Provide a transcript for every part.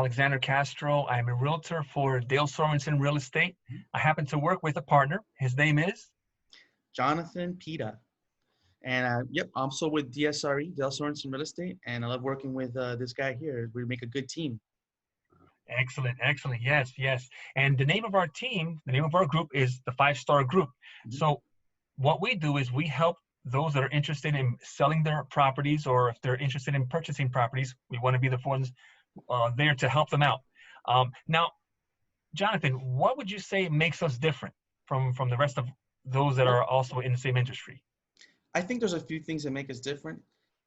Alexander Castro. I'm a realtor for Dale.sorensen Real Estate. I happen to work with a partner. His name is? Jonathan Pita. And yep, I'm so with DSRE, Dale.sorensen Real Estate, and I love working with this guy here. We make a good team. Excellent, excellent. Yes, yes. And the name of our team, the name of our group is the Five Star Group. So what we do is we help those that are interested in selling their properties, or if they're interested in purchasing properties, we want to be the ones there to help them out. Now, Jonathan, what would you say makes us different from the rest of those that are also in the same industry? I think there's a few things that make us different,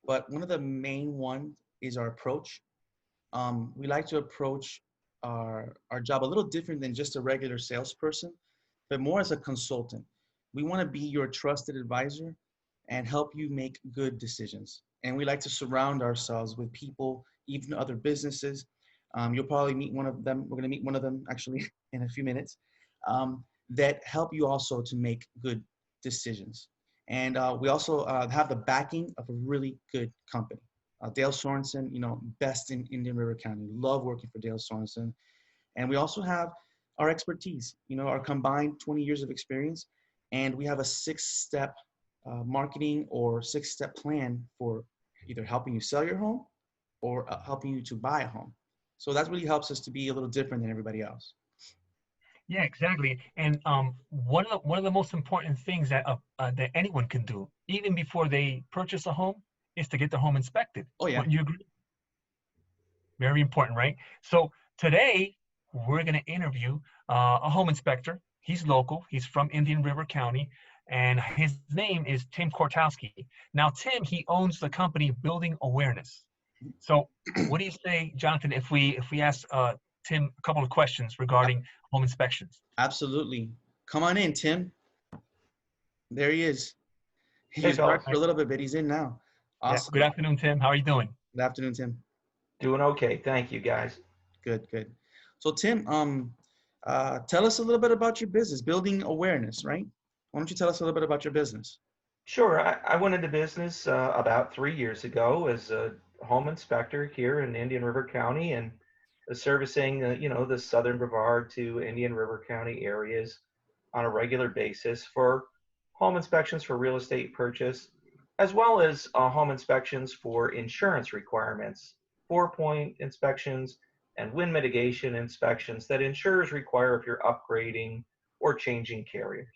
but one of the main ones is our approach. We like to approach our job a little different than just a regular salesperson, but more as a consultant. We want to be your trusted advisor and help you make good decisions. And we like to surround ourselves with people, even other businesses. You'll probably meet one of them. We're going to meet one of them actually in a few minutes, that help you also to make good decisions. And we also have the backing of a really good company. Dale.Sorensen, best in Indian River County. Love working for Dale.Sorensen. And we also have our expertise, our combined 20 years of experience. And we have a 6-step marketing or 6-step plan for either helping you sell your home or helping you to buy a home. So that really helps us to be a little different than everybody else. Yeah, exactly. And one of the most important things that that anyone can do, even before they purchase a home, is to get the home inspected. Oh yeah. Wouldn't you agree? Very important, right? So today we're going to interview a home inspector. He's local. He's from Indian River County, and his name is Tim Kortowski. Now, Tim, he owns the company Building Awareness. So, what do you say, Jonathan, if we ask Tim a couple of questions regarding home inspections? Absolutely. Come on in, Tim. There he is. He Hey, was dark fellas. for a little bit, but he's in now. Yeah. Awesome. Good afternoon, Tim. How are you doing? Good afternoon, Tim. Doing okay. Thank you, guys. Good, good. So Tim, tell us a little bit about your business, Building Awareness, right? Why don't you tell us a little bit about your business? Sure. I went into business about 3 years ago as a home inspector here in Indian River County, and servicing, the southern Brevard to Indian River County areas on a regular basis for home inspections for real estate purchase, as well as home inspections for insurance requirements, 4-point inspections, and wind mitigation inspections that insurers require if you're upgrading or changing carriers.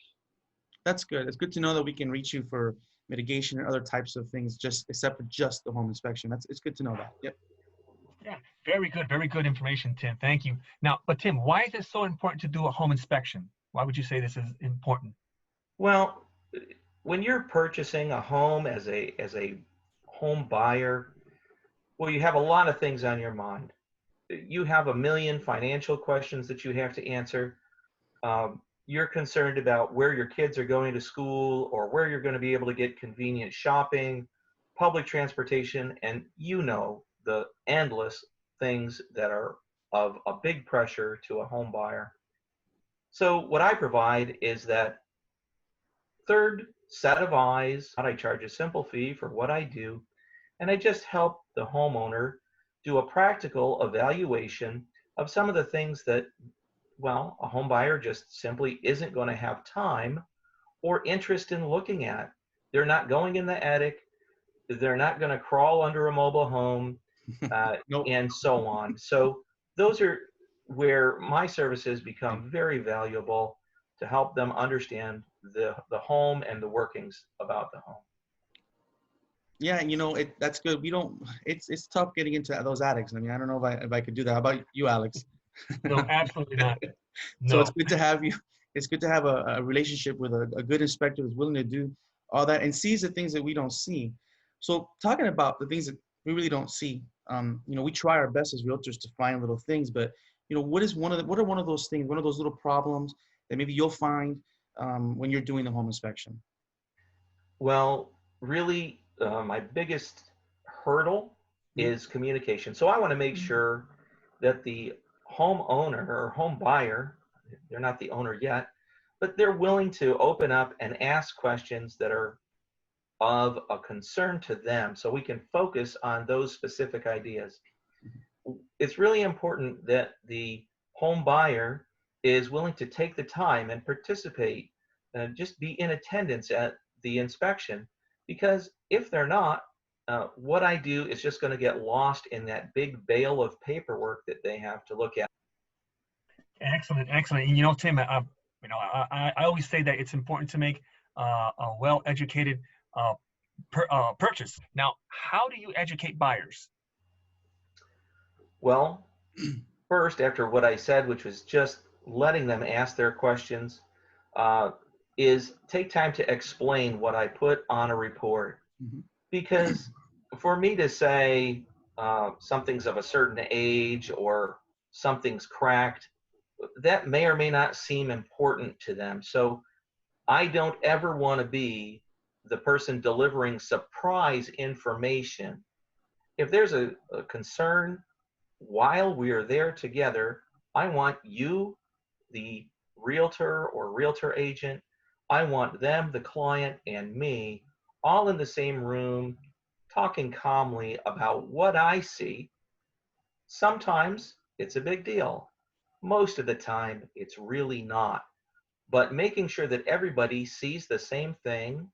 That's good. It's good to know that we can reach you for mitigation and other types of things, except for just the home inspection. It's good to know that. Yep. Yeah, very good information, Tim. Thank you. Now, but Tim, why is it so important to do a home inspection? Why would you say this is important? Well, when you're purchasing a home as a home buyer, well, you have a lot of things on your mind. You have a million financial questions that you have to answer. You're concerned about where your kids are going to school, or where you're going to be able to get convenient shopping, public transportation, and the endless things that are of a big pressure to a home buyer. So what I provide is that third set of eyes. I charge a simple fee for what I do, and I just help the homeowner do a practical evaluation of some of the things that, well, a home buyer just simply isn't going to have time or interest in looking at. They're not going in the attic. They're not going to crawl under a mobile home, Nope. and so on. So those are where my services become very valuable to help them understand the home and the workings about the home. Yeah, that's good. It's tough getting into those attics. I mean, I don't know if I could do that. How about you, Alex? No, absolutely not. So No. it's good to have you. It's good to have a relationship with a good inspector who's willing to do all that and sees the things that we don't see. So talking about the things that we really don't see, we try our best as realtors to find little things, but what are one of those things, one of those little problems that maybe you'll find when you're doing the home inspection? Well, really, my biggest hurdle is communication. So I want to make sure that the homeowner or home buyer, they're not the owner yet, but they're willing to open up and ask questions that are of a concern to them, so we can focus on those specific ideas. it's really important that the home buyer is willing to take the time and participate and just be in attendance at the inspection, because if they're not, what I do is just going to get lost in that big bale of paperwork that they have to look at. Excellent, excellent. And Tim, I always say that it's important to make a well-educated purchase. Now, how do you educate buyers? Well, first, after what I said, which was just letting them ask their questions, is take time to explain what I put on a report. Mm-hmm. Because for me to say something's of a certain age or something's cracked, that may or may not seem important to them. So I don't ever want to be the person delivering surprise information. If there's a concern while we are there together, I want you, the realtor or realtor agent, I want them, the client, and me, all in the same room, talking calmly about what I see. Sometimes it's a big deal. Most of the time, it's really not. But making sure that everybody sees the same thing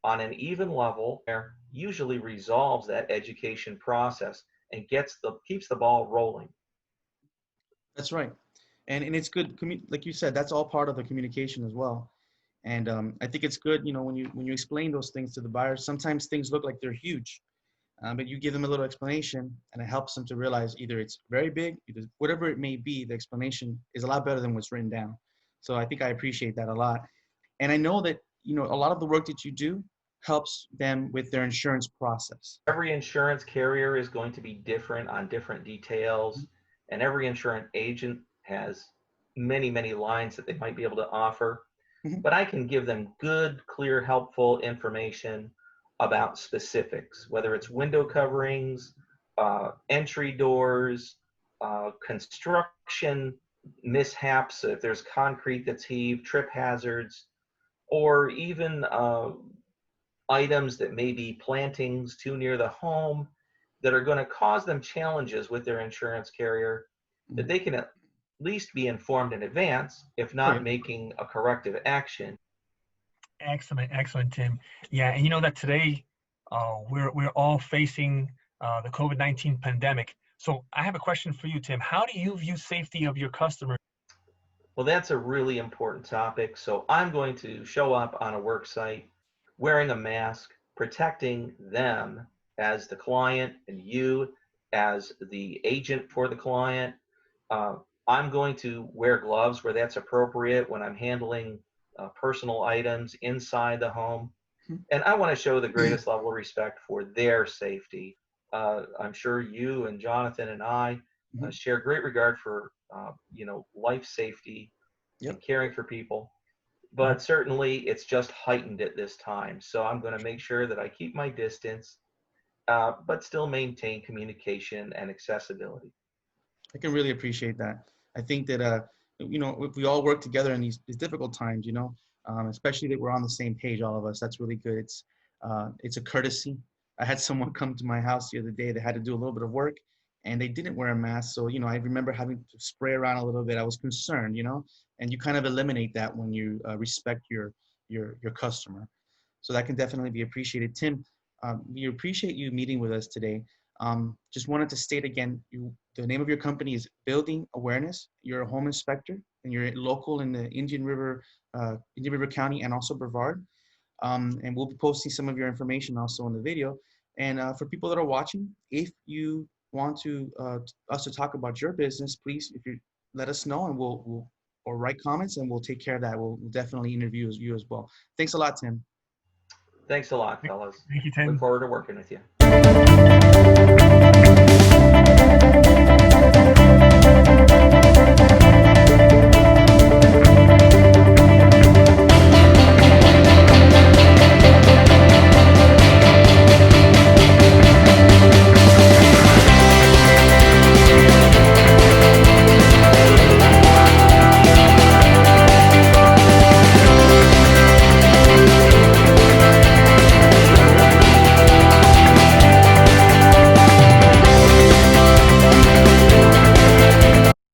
on an even level usually resolves that education process and keeps the ball rolling. That's right. And it's good, like you said, that's all part of the communication as well. And I think it's good, when you explain those things to the buyers, sometimes things look like they're huge, but you give them a little explanation and it helps them to realize either it's very big, either whatever it may be, the explanation is a lot better than what's written down. So I think I appreciate that a lot. And I know that, a lot of the work that you do helps them with their insurance process. Every insurance carrier is going to be different on different details, and every insurance agent has many, many lines that they might be able to offer. But I can give them good, clear, helpful information about specifics, whether it's window coverings, entry doors, construction mishaps, if there's concrete that's heaved, trip hazards, or even items that may be plantings too near the home that are going to cause them challenges with their insurance carrier, that they can at least be informed in advance, if not making a corrective action. Excellent, excellent, Tim. Yeah, and that today we're all facing the COVID-19 pandemic. So I have a question for you, Tim. How do you view safety of your customers? Well, that's a really important topic. So I'm going to show up on a work site wearing a mask, protecting them as the client and you as the agent for the client. I'm going to wear gloves where that's appropriate when I'm handling personal items inside the home. And I want to show the greatest level of respect for their safety. I'm sure you and Jonathan and I share great regard for, life safety and caring for people. But certainly it's just heightened at this time. So I'm going to make sure that I keep my distance, but still maintain communication and accessibility. I can really appreciate that. I think that, if we all work together in these difficult times, especially that we're on the same page, all of us, that's really good. It's a courtesy. I had someone come to my house the other day that had to do a little bit of work and they didn't wear a mask. So, I remember having to spray around a little bit. I was concerned, and you kind of eliminate that when you respect your customer. So that can definitely be appreciated. Tim, we appreciate you meeting with us today. Just wanted to state again, the name of your company is Building Awareness. You're a home inspector and you're local in the Indian River County and also Brevard. And we'll be posting some of your information also in the video. And for people that are watching, if you want us to talk about your business, please, if you let us know and we'll or write comments and we'll take care of that. We'll definitely interview you as well. Thanks a lot, Tim. Thanks a lot, fellas. Thank you, Tim. Look forward to working with you.